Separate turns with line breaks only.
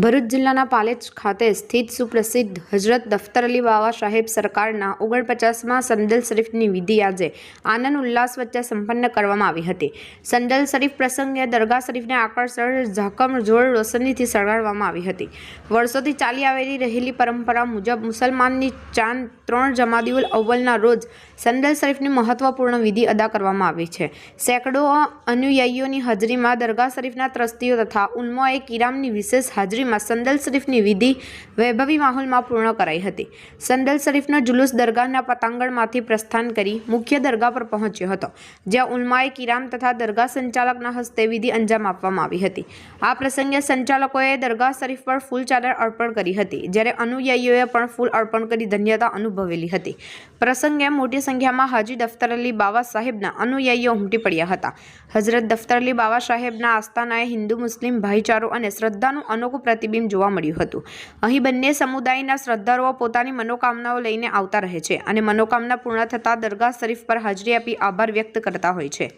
ભરૂચ જિલ્લાના પાલેજ ખાતે સ્થિત સુપ્રસિદ્ધ હજરત દફતર અલી બાવા સાહેબ સરકારના 49મા સંદલ શરીફની વિધિ આજે આનંદ ઉલ્લાસ વચ્ચે સંપન્ન કરવામાં આવી હતી। સંદલ શરીફ પ્રસંગે દરગાહ શરીફને આકર્ષક ઝાકમઝોળ રોશનીથી શણગારવામાં આવી હતી। વર્ષોથી ચાલી આવી રહેલી પરંપરા મુજબ મુસલમાનની ચાંદ 3 જમાદિઉલ અવ્વલના રોજ સંદલ શરીફની મહત્વપૂર્ણ વિધિ અદા કરવામાં આવી છે। સેંકડો અનુયાયીઓની હાજરીમાં દરગાહ શરીફના ટ્રસ્ટીઓ તથા ઉલમાએ કિરામની વિશેષ હાજરીમાં સંદલ શરીફની વિધિ વૈભવી માહોલમાં પૂર્ણ કરાઈ હતી। સંદલ શરીફનો જુલુસ દરગાહના પતાંગણમાંથી પ્રસ્થાન કરી મુખ્ય દરગાહ પર પહોંચ્યો હતો, જ્યાં ઉલમાએ કિરામ તથા દરગાહ સંચાલકના હસ્તે વિધિ અંજામ આપવામાં આવી હતી। આ પ્રસંગે સંચાલકોએ દરગાહ શરીફ પર ફૂલ ચાદર અર્પણ કરી હતી, જ્યારે અનુયાયીઓએ પણ ફૂલ અર્પણ કરી ધન્યતા અનુભવેલી હતી। પ્રસંગે મોટી સંખ્યામાં હાજી દફતર અલી બાવા સાહેબના અનુયાયીઓ ઉમટી પડ્યા હતા। હજરત દફતર અલી બાવા સાહેબના આસ્થાનાએ હિન્દુ મુસ્લિમ ભાઈચારો અને શ્રદ્ધાનું અનોખું પ્રતિબિંબ જોવા મળ્યું હતું। અહીં બંને સમુદાયના શ્રદ્ધાળુઓ પોતાની મનોકામનાઓ લઈને આવતા રહે છે અને મનોકામના પૂર્ણ થતાં દરગાહ શરીફ પર હાજરી આપી આભાર વ્યક્ત કરતા હોય છે।